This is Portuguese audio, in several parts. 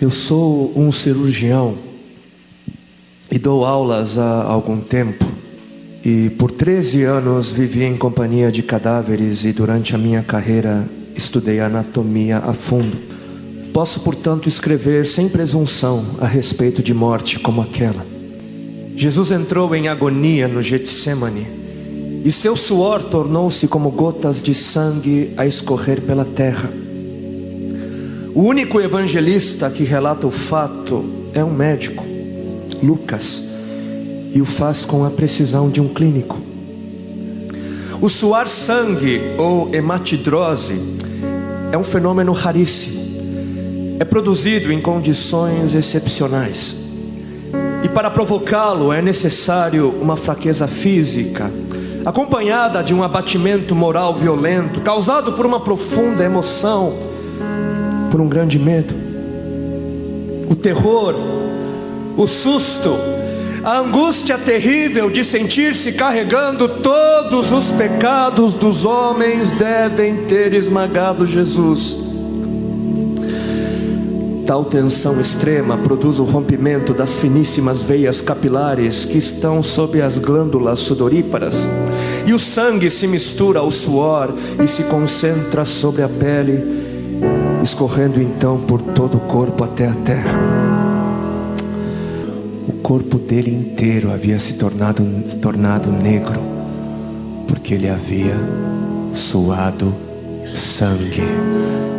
Eu sou um cirurgião e dou aulas há algum tempo. E por 13 anos vivi em companhia de cadáveres e durante a minha carreira estudei anatomia a fundo. Posso, portanto, escrever sem presunção a respeito de morte como aquela. Jesus entrou em agonia no Getsemane e seu suor tornou-se como gotas de sangue a escorrer pela terra. O único evangelista que relata o fato é um médico, Lucas, e o faz com a precisão de um clínico. O suar sangue ou hematidrose é um fenômeno raríssimo. É produzido em condições excepcionais. E para provocá-lo é necessário uma fraqueza física, acompanhada de um abatimento moral violento, causado por uma profunda emoção, por um grande medo. O terror, o susto, a angústia terrível de sentir-se carregando todos os pecados dos homens devem ter esmagado Jesus. Tal tensão extrema produz o rompimento das finíssimas veias capilares que estão sob as glândulas sudoríparas, e o sangue se mistura ao suor e se concentra sobre a pele, escorrendo então por todo o corpo até a terra. O corpo dele inteiro havia se tornado negro, porque ele havia suado sangue.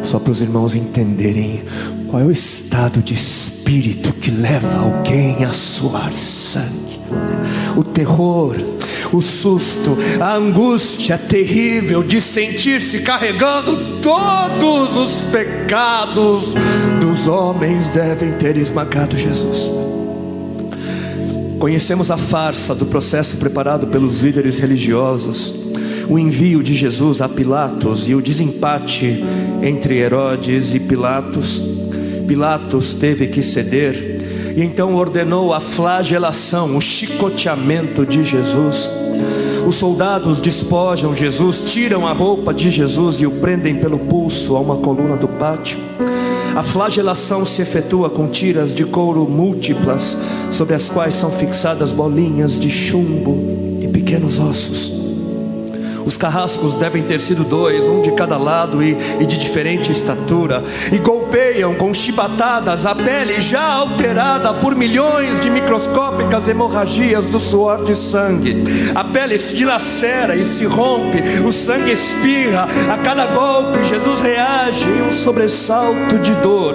Só para os irmãos entenderem qual é o estado de espírito que leva alguém a suar sangue. O terror, o susto, a angústia terrível de sentir-se carregando todos os pecados dos homens devem ter esmagado Jesus. Conhecemos a farsa do processo preparado pelos líderes religiosos, o envio de Jesus a Pilatos e o desempate entre Herodes e Pilatos. Pilatos teve que ceder e então ordenou a flagelação, o chicoteamento de Jesus. Os soldados despojam Jesus, tiram a roupa de Jesus e o prendem pelo pulso a uma coluna do pátio. A flagelação se efetua com tiras de couro múltiplas, sobre as quais são fixadas bolinhas de chumbo e pequenos ossos. Os carrascos devem ter sido 2, um de cada lado e de diferente estatura, e golpeiam com chibatadas a pele já alterada por milhões de microscópicas hemorragias do suor de sangue. A pele se dilacera e se rompe, o sangue espirra. A cada golpe Jesus reage em um sobressalto de dor.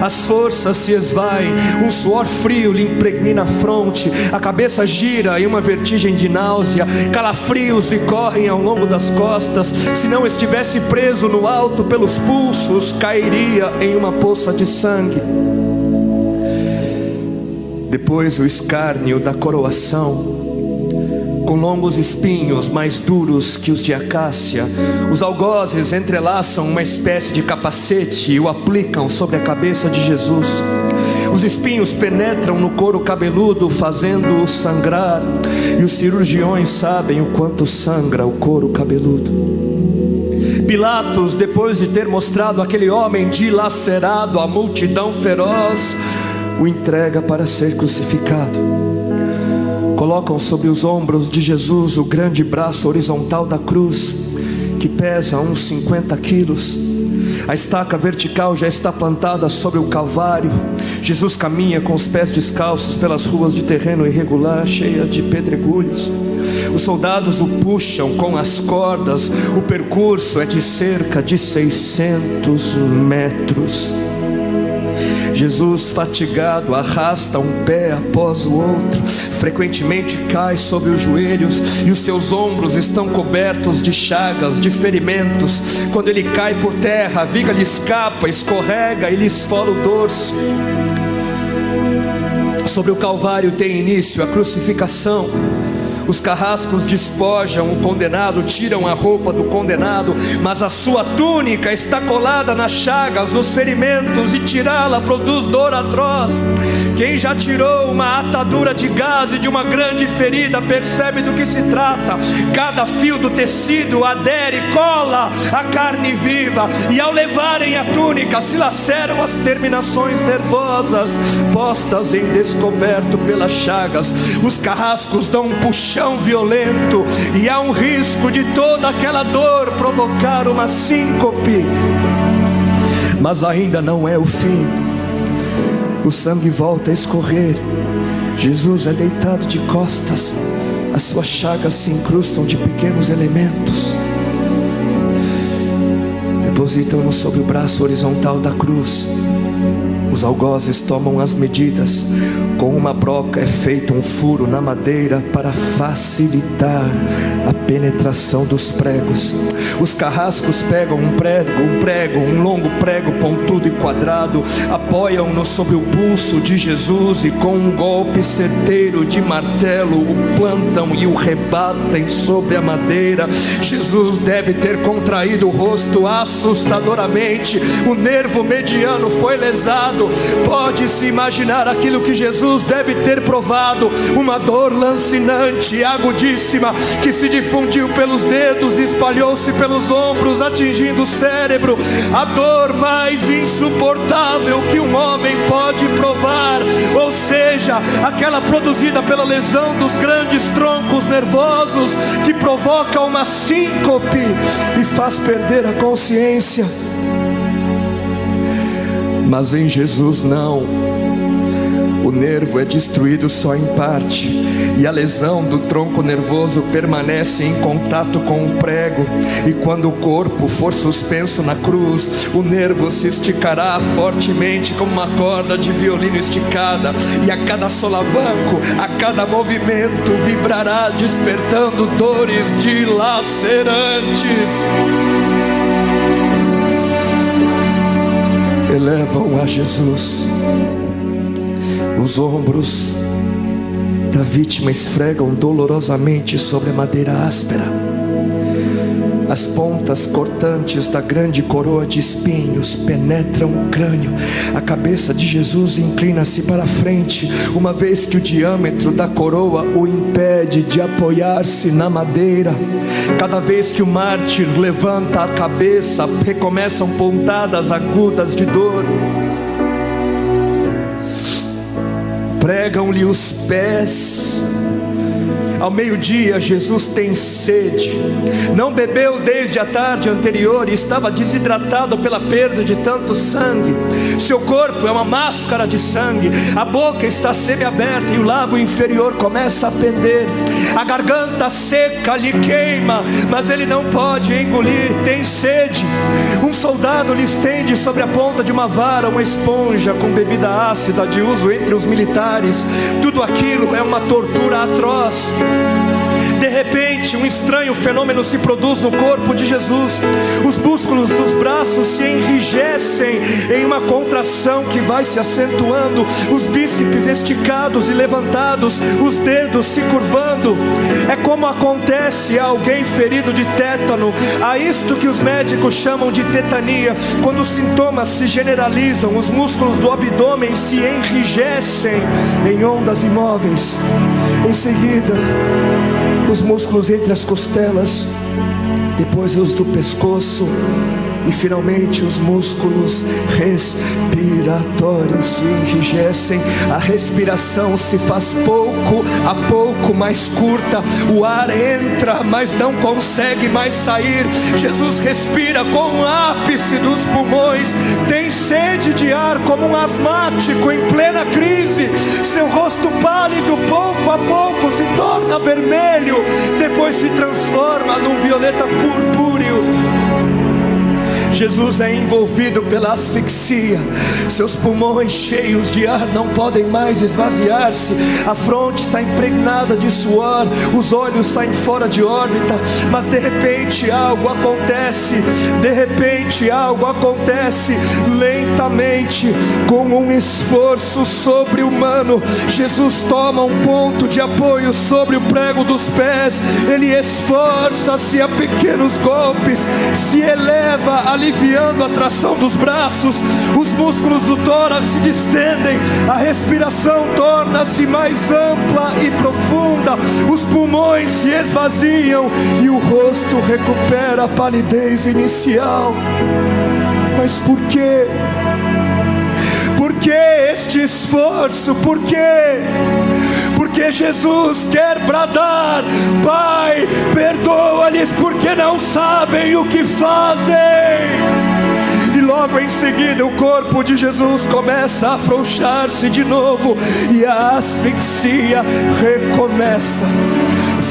As forças se esvaem, um suor frio lhe impregna a fronte, a cabeça gira em uma vertigem de náusea, calafrios lhe correm ao longo das costas. Se não estivesse preso no alto pelos pulsos, cairia em uma poça de sangue. Depois o escárnio da coroação, com longos espinhos mais duros que os de acácia. Os algozes entrelaçam uma espécie de capacete e o aplicam sobre a cabeça de Jesus. Os espinhos penetram no couro cabeludo, fazendo-o sangrar, e os cirurgiões sabem o quanto sangra o couro cabeludo. Pilatos, depois de ter mostrado aquele homem dilacerado à multidão feroz, o entrega para ser crucificado. Colocam sobre os ombros de Jesus o grande braço horizontal da cruz, que pesa uns 50 quilos. A estaca vertical já está plantada sobre o Calvário. Jesus caminha com os pés descalços pelas ruas de terreno irregular, cheia de pedregulhos. Os soldados o puxam com as cordas. O percurso é de cerca de 600 metros. Jesus, fatigado, arrasta um pé após o outro. Frequentemente cai sobre os joelhos e os seus ombros estão cobertos de chagas, de ferimentos. Quando ele cai por terra, a viga lhe escapa, escorrega e lhe esfola o dorso. Sobre o Calvário tem início a crucificação. Os carrascos despojam o condenado, tiram a roupa do condenado, mas a sua túnica está colada nas chagas, nos ferimentos, e tirá-la produz dor atroz. Quem já tirou uma atadura de gaze de uma grande ferida percebe do que se trata. Cada fio do tecido adere, cola a carne viva, e ao levarem a túnica se laceram as terminações nervosas postas em descoberto pelas chagas. Os carrascos dão um puxão violento, e há um risco de toda aquela dor provocar uma síncope. Mas ainda não é o fim. O sangue volta a escorrer. Jesus é deitado de costas. As suas chagas se incrustam de pequenos elementos. Depositam-no sobre o braço horizontal da cruz. Os algozes tomam as medidas. Com uma broca é feito um furo na madeira para facilitar a penetração dos pregos. Os carrascos pegam um prego, um longo prego pontudo e quadrado, apoiam-no sobre o pulso de Jesus e com um golpe certeiro de martelo o plantam e o rebatem sobre a madeira. Jesus deve ter contraído o rosto assustadoramente. O nervo mediano foi lesado. Pode-se imaginar aquilo que Jesus deve ter provado: uma dor lancinante, agudíssima, que se difundiu pelos dedos, espalhou-se pelos ombros, atingindo o cérebro. A dor mais insuportável que um homem pode provar, ou seja, aquela produzida pela lesão dos grandes troncos nervosos, que provoca uma síncope e faz perder a consciência. Mas em Jesus não. O nervo é destruído só em parte, e a lesão do tronco nervoso permanece em contato com o prego. E quando o corpo for suspenso na cruz, o nervo se esticará fortemente como uma corda de violino esticada, e a cada solavanco, a cada movimento, vibrará despertando dores dilacerantes. Elevam a Jesus. Os ombros da vítima esfregam dolorosamente sobre a madeira áspera. As pontas cortantes da grande coroa de espinhos penetram o crânio. A cabeça de Jesus inclina-se para a frente, uma vez que o diâmetro da coroa o impede de apoiar-se na madeira. Cada vez que o mártir levanta a cabeça, recomeçam pontadas agudas de dor. Pregam-lhe os pés. Ao meio-dia, Jesus tem sede. Não bebeu desde a tarde anterior e estava desidratado pela perda de tanto sangue. Seu corpo é uma máscara de sangue. A boca está semiaberta e o lábio inferior começa a pender. A garganta seca lhe queima, mas ele não pode engolir. Tem sede. Um soldado lhe estende sobre a ponta de uma vara uma esponja com bebida ácida de uso entre os militares. Tudo aquilo é uma tortura atroz. De repente, um estranho fenômeno se produz no corpo de Jesus. Os músculos dos braços se enrijecem em uma contração que vai se acentuando, os bíceps esticados e levantados, os dedos se curvando. É como acontece a alguém ferido de tétano, a isto que os médicos chamam de tetania. Quando os sintomas se generalizam, os músculos do abdômen se enrijecem em ondas imóveis. Em seguida, os músculos entre as costelas, depois os do pescoço e finalmente os músculos respiratórios se enrijecem. A respiração se faz pouco a pouco mais curta. O ar entra, mas não consegue mais sair. Jesus respira com o ápice dos pulmões. Tem sede de ar como um asmático em plena crise. Seu rosto pálido pouco a pouco se torna vermelho, depois se transforma num violeta purpúreo. Jesus é envolvido pela asfixia. Seus pulmões cheios de ar não podem mais esvaziar-se. A fronte está impregnada de suor, os olhos saem fora de órbita. Mas de repente algo acontece. De repente algo acontece. Lentamente, com um esforço sobre-humano, Jesus toma um ponto de apoio sobre o prego dos pés. Ele esforça-se a pequenos golpes, se eleva, aliviando a tração dos braços. Os músculos do tórax se distendem, a respiração torna-se mais ampla e profunda, os pulmões se esvaziam e o rosto recupera a palidez inicial. Mas por quê? Por que este esforço? Por quê? Porque Jesus quer bradar: Pai, perdoa-lhes porque não sabem o que fazem. E logo em seguida o corpo de Jesus começa a afrouxar-se de novo e a asfixia recomeça.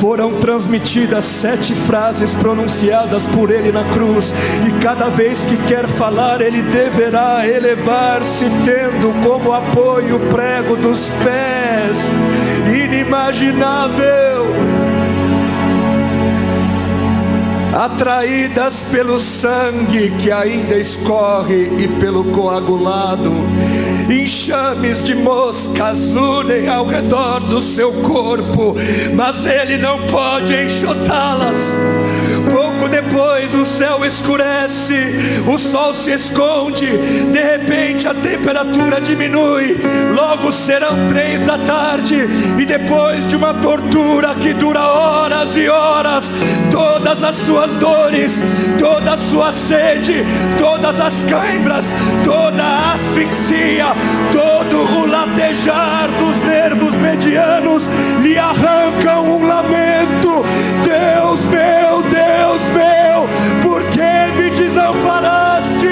Foram transmitidas 7 frases pronunciadas por ele na cruz, e cada vez que quer falar ele deverá elevar-se, tendo como apoio o prego dos pés. Inimaginável! Atraídas pelo sangue que ainda escorre e pelo coagulado, enxames de moscas unem ao redor do seu corpo, mas ele não pode enxotá-las. Pouco depois o céu escurece, o sol se esconde, de repente a temperatura diminui. Logo serão 3 da tarde, e depois de uma tortura que dura horas e horas, todas as suas dores, toda a sua sede, todas as cãibras, toda a asfixia, todo o latejar dos nervos medianos lhe arrancam um lamento: Deus meu, por que me desamparaste?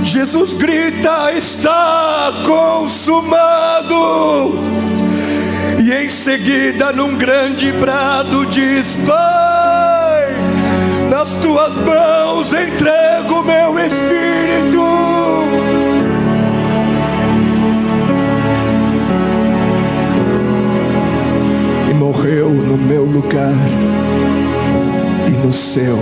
Jesus grita: está consumado! E em seguida, num grande brado, diz: Pai, nas tuas mãos entrego meu espírito. E morreu no meu lugar e no seu.